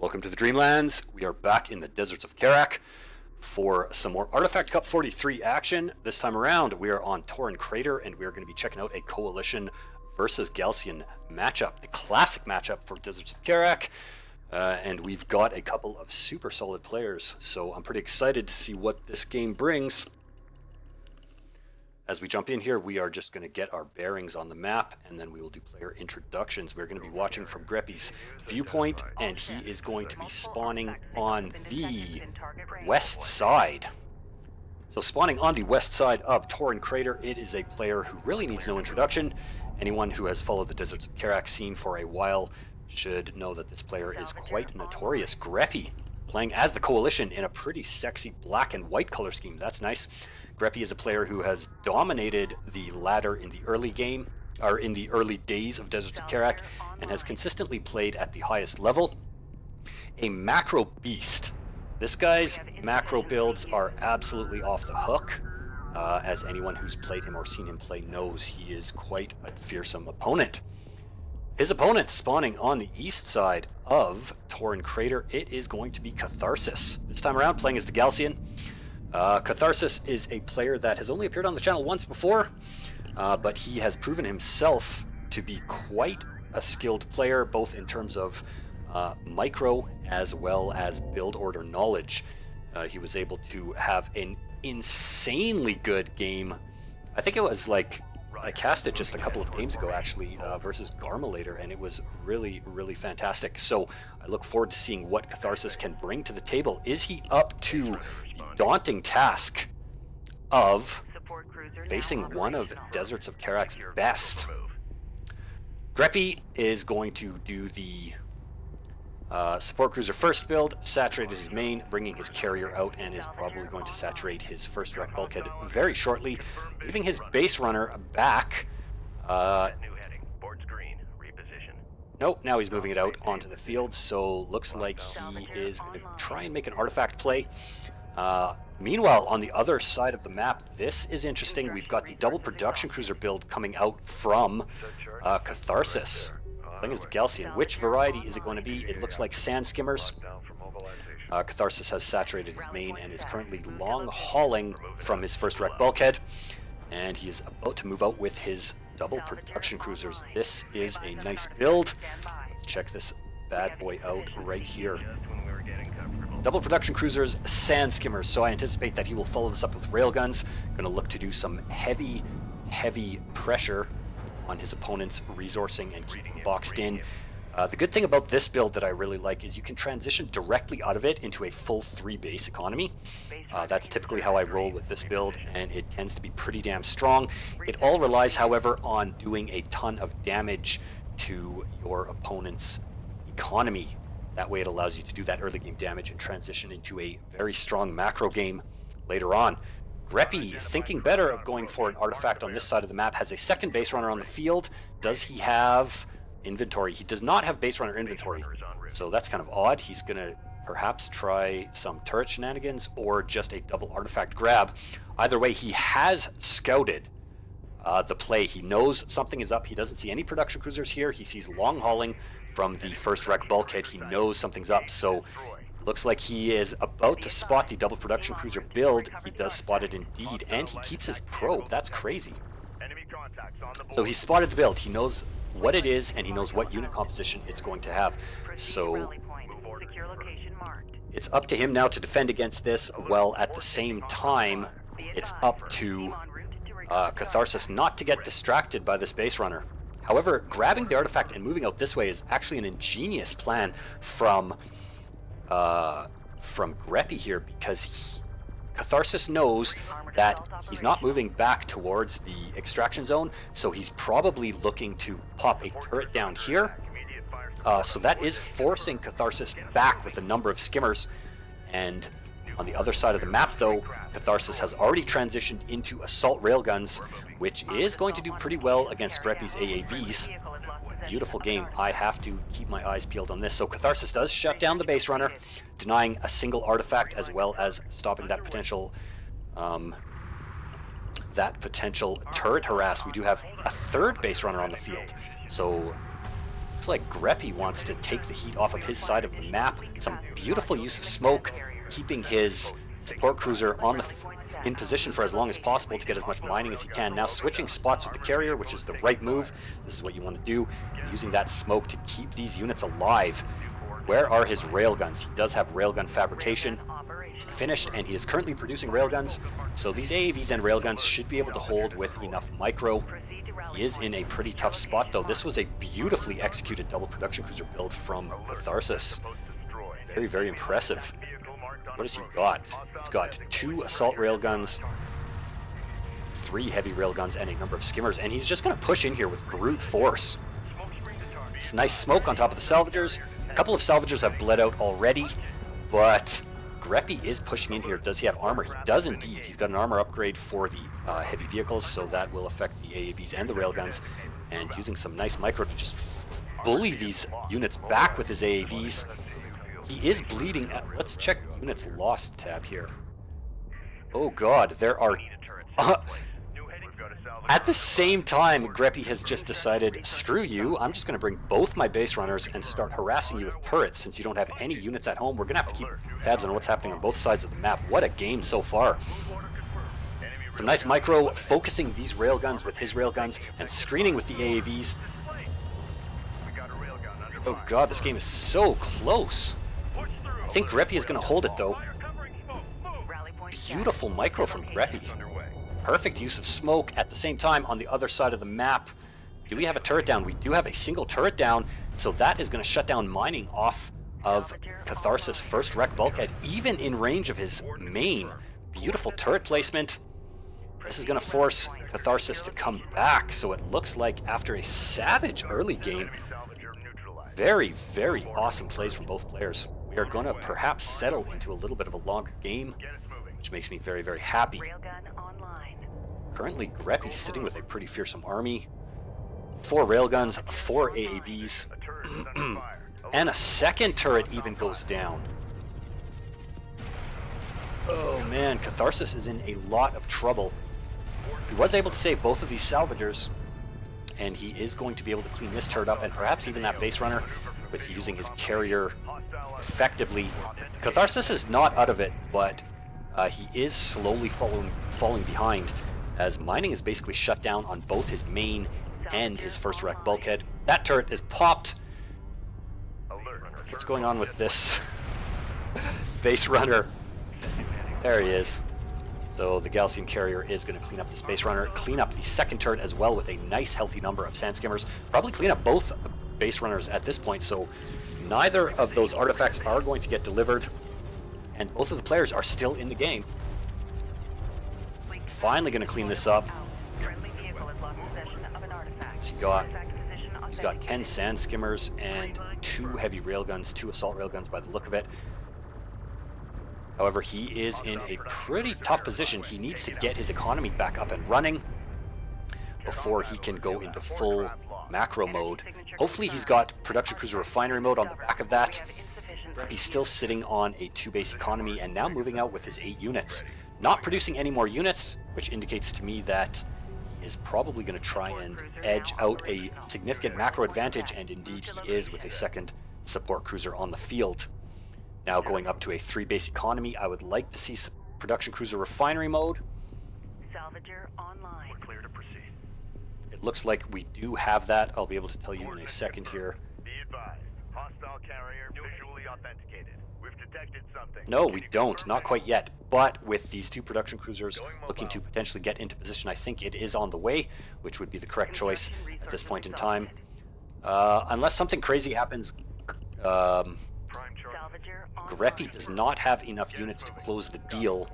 Welcome to the Dreamlands. We are back in the deserts of Kharak for some more Artifact Cup 43 action. This time around, we are on Tauren Crater, and we are going to be checking out a Coalition versus Galcian matchup, the classic matchup for Deserts of Kharak. And we've got a couple of super solid players, so I'm pretty excited to see what this game brings. As we jump in here, we are just going to get our bearings on the map, and then we will do player introductions. We're going to be watching from Greippi's viewpoint, and he is going to be spawning on the west side. So spawning on the west side of Tauren Crater, it is a player who really needs no introduction. Anyone who has followed the Deserts of Kharak scene for a while should know that this player is quite notorious. Greippi, playing as the Coalition in a pretty sexy black and white color scheme. That's nice. Greippi is a player who has dominated the ladder in the early game, or in the early days of Deserts of Kharak, and has consistently played at the highest level. A macro beast. This guy's macro builds are absolutely off the hook. As anyone who's played him or seen him play knows, he is quite a fearsome opponent. His opponent spawning on the east side of Tauren Crater, it is going to be Catharsis. This time around playing as the Galcian. Catharsis is a player that has only appeared on the channel once before, but he has proven himself to be quite a skilled player, both in terms of micro as well as build order knowledge. He was able to have an insanely good game. I think it was like, I cast it just a couple of games ago actually, versus Garmulator, and it was really, really fantastic. So I look forward to seeing what Catharsis can bring to the table. Is he up to the daunting task of facing one of Deserts of Kharak's best? Greippi is going to do the support cruiser first build, saturated his main, bringing his carrier out, and is probably going to saturate his first wreck bulkhead very shortly, leaving his base runner back. Nope, now he's moving it out onto the field, so looks like he is going to try and make an artifact play. Meanwhile, on the other side of the map, this is interesting. We've got the double production cruiser build coming out from Catharsis. Playing as the Galcian. Which variety is it going to be? It looks like sand skimmers. Catharsis has saturated his main and is currently long hauling from his first wreck bulkhead, and he is about to move out with his double production cruisers. This is a nice build. Let's check this bad boy out right here. Double production cruisers, sand skimmers. So I anticipate that he will follow this up with railguns. Going to look to do some heavy pressure on his opponent's resourcing and keeping them boxed in. The good thing about this build that I really like is you can transition directly out of it into a full 3 base economy. That's typically how I roll with this build, and it tends to be pretty damn strong. It all relies, however, on doing a ton of damage to your opponent's economy. That way it allows you to do that early game damage and transition into a very strong macro game later on. Greippi, thinking better of going for an artifact on this side of the map, has a second base runner on the field. Does he have inventory? He does not have base runner inventory, so that's kind of odd. He's going to perhaps try some turret shenanigans or just a double artifact grab. Either way, he has scouted the play. He knows something is up. He doesn't see any production cruisers here. He sees long hauling from the first wreck bulkhead. He knows something's up, so looks like he is about to spot the double production cruiser build. He does spot it indeed, and he keeps his probe. That's crazy. So he spotted the build. He knows what it is, and he knows what unit composition it's going to have. So it's up to him now to defend against this, while at the same time it's up to Catharsis not to get distracted by this base runner. However, grabbing the artifact and moving out this way is actually an ingenious plan from Greippi here, because Catharsis knows that he's not moving back towards the extraction zone, so he's probably looking to pop a turret down here. So that is forcing Catharsis back with a number of skimmers. And on the other side of the map, though, Catharsis has already transitioned into assault railguns, which is going to do pretty well against Greippi's AAVs. Beautiful game. I have to keep my eyes peeled on this. So Catharsis does shut down the base runner, denying a single artifact as well as stopping that potential turret harass. We do have a third base runner on the field. So Looks like Greippi wants to take the heat off of his side of the map. Some beautiful use of smoke, keeping his support cruiser in position for as long as possible to get as much mining as he can. Now switching spots with the carrier, which is the right move. This is what you want to do, using that smoke to keep these units alive. Where are his railguns? He does have railgun fabrication finished, and he is currently producing railguns, so these AAVs and railguns should be able to hold with enough micro. He is in a pretty tough spot, though. This was a beautifully executed double production cruiser build from Catharsis. Very, very impressive. What has he got? He's got 2 assault railguns, 3 heavy railguns, and a number of skimmers, and he's just going to push in here with brute force. It's nice smoke on top of the salvagers. A couple of salvagers have bled out already, but Greippi is pushing in here. Does he have armor? He does indeed. He's got an armor upgrade for the heavy vehicles, so that will affect the AAVs and the railguns, and using some nice micro to just bully these units back with his AAVs. He is bleeding. Let's check units lost tab here. Oh god, there are... At the same time, Greippi has just decided, screw you, I'm just going to bring both my base runners and start harassing you with turrets. Since you don't have any units at home, we're going to have to keep tabs on what's happening on both sides of the map. What a game so far. Some nice micro, focusing these railguns with his railguns and screening with the AAVs. Oh god, this game is so close. I think Greippi is going to hold it, though. Beautiful micro from Greippi. Perfect use of smoke at the same time on the other side of the map. Do we have a turret down? We do have a single turret down, so that is going to shut down mining off of Catharsis' first wreck bulkhead, even in range of his main. Beautiful turret placement. This is going to force Catharsis to come back, so it looks like after a savage early game, very, very awesome plays from both players. We are going to perhaps settle into a little bit of a longer game, which makes me very, very happy. Currently, Greippi sitting with a pretty fearsome army. 4 railguns, 4 AAVs, and a second turret even goes down. Oh man, Catharsis is in a lot of trouble. He was able to save both of these salvagers, and he is going to be able to clean this turret up, and perhaps even that base runner, with using his carrier effectively. Catharsis is not out of it, but he is slowly falling behind, as mining is basically shut down on both his main and his first wreck bulkhead. That turret is popped. What's going on with this base runner? There he is. So the Galcian carrier is going to clean up the space runner, clean up the second turret as well with a nice healthy number of sand skimmers. Probably clean up both base runners at this point, so neither of those artifacts are going to get delivered, and both of the players are still in the game. Finally going to clean this up. He's got 10 sand skimmers and 2 heavy railguns, 2 assault railguns by the look of it. However, he is in a pretty tough position. He needs to get his economy back up and running before he can go into full macro mode. Hopefully he's got production cruiser refinery mode on the back of that. He's still sitting on a 2 base economy and now moving out with his 8 units. Not producing any more units, which indicates to me that he is probably going to try and edge out a significant macro advantage, and indeed he is with a second support cruiser on the field. Now going up to a 3 base economy, I would like to see some production cruiser refinery mode. Salvager online. We're clear to proceed. It looks like we do have that. I'll be able to tell you in a second here. Be advised, hostile carrier visually authenticated. We've detected something. No, we don't. Not quite yet. But with these 2 production cruisers looking to potentially get into position, I think it is on the way, which would be the correct choice at this point in time. Unless something crazy happens, Greippi does not have enough units to close the deal,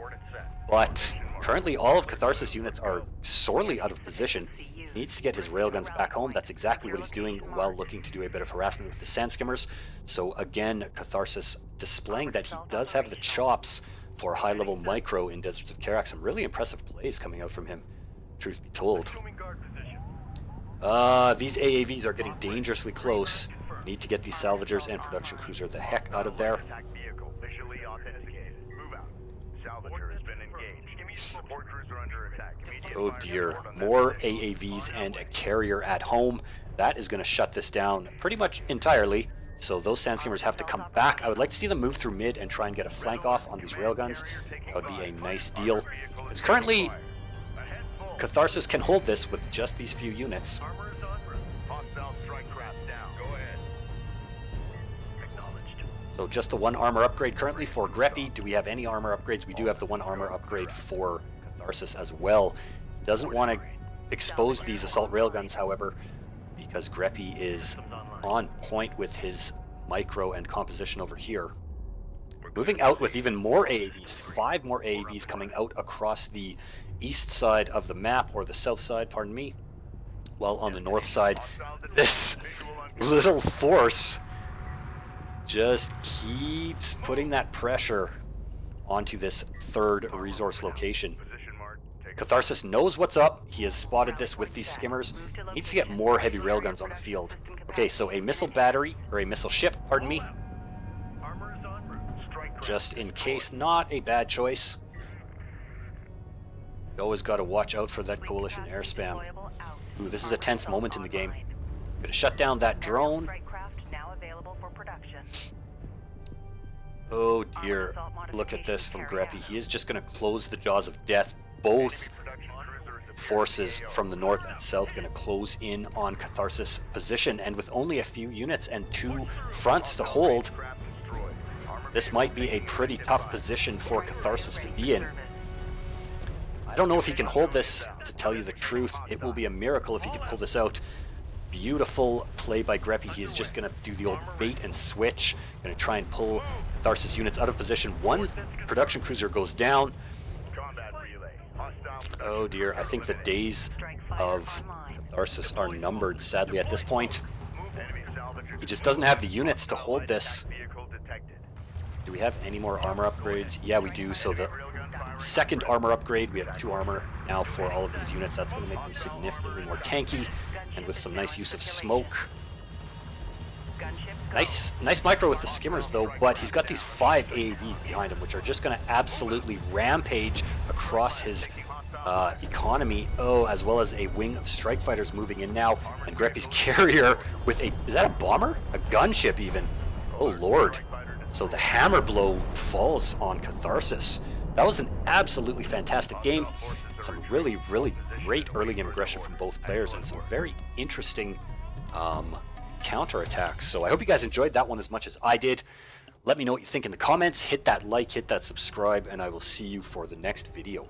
but currently all of Catharsis units are sorely out of position. He needs to get his railguns back home. That's exactly what he's doing while looking to do a bit of harassment with the sand skimmers. So again, Catharsis displaying that he does have the chops for high-level micro in Deserts of Kharak. Some really impressive plays coming out from him, truth be told. These AAVs are getting dangerously close. Need to get these salvagers and production cruiser the heck out of there. salvager has been engaged. Support crews are under attack. Immediate Oh fire dear, support on that more target. AAVs and a carrier at home. That is going to shut this down pretty much entirely. So those Sandskimmers have to come back. I would like to see them move through mid and try and get a flank off on these railguns. That would be a nice deal. Because currently, Catharsis can hold this with just these few units. Armor is en route. Hostile strike craft down. Go ahead. Acknowledged. So just the one armor upgrade currently for Greippi. Do we have any armor upgrades? We do have the one armor upgrade for Catharsis as well. Doesn't want to expose these assault railguns, however, because Greippi is on point with his micro and composition over here. Moving out with even more AAVs, 5 more AAVs coming out across the east side of the map, or the south side, pardon me. While on the north side, this little force just keeps putting that pressure onto this third resource location. Catharsis knows what's up. He has spotted this with these skimmers. He needs to get more heavy railguns on the field. Okay, so a missile battery, or a missile ship, pardon me. Just in case, not a bad choice. You always got to watch out for that coalition air spam. Ooh, this is a tense moment in the game. Gonna shut down that drone. Oh dear, look at this from Greippi. He is just gonna close the jaws of death. Both forces from the north and south going to close in on Catharsis' position, and with only a few units and 2 fronts to hold, this might be a pretty tough position for Catharsis to be in. I don't know if he can hold this, to tell you the truth. It will be a miracle if he can pull this out. Beautiful play by Greippi. He is just going to do the old bait and switch, going to try and pull Catharsis units out of position. One production cruiser goes down. Oh dear, I think the days of Catharsis are numbered, sadly, at this point. He just doesn't have the units to hold this. Do we have any more armor upgrades? Yeah, we do. So the second armor upgrade, we have 2 armor now for all of these units. That's going to make them significantly more tanky, and with some nice use of smoke. Nice micro with the skimmers though, but he's got these 5 AAVs behind him, which are just going to absolutely rampage across his economy. Oh, as well as a wing of strike fighters moving in now, and Greippi's carrier with a, is that a bomber? A gunship even. Oh lord. So the hammer blow falls on Catharsis. That was an absolutely fantastic game. Some really great early game aggression from both players, and some very interesting counterattacks. So I hope you guys enjoyed that one as much as I did. Let me know what you think in the comments. Hit that like, hit that subscribe, and I will see you for the next video.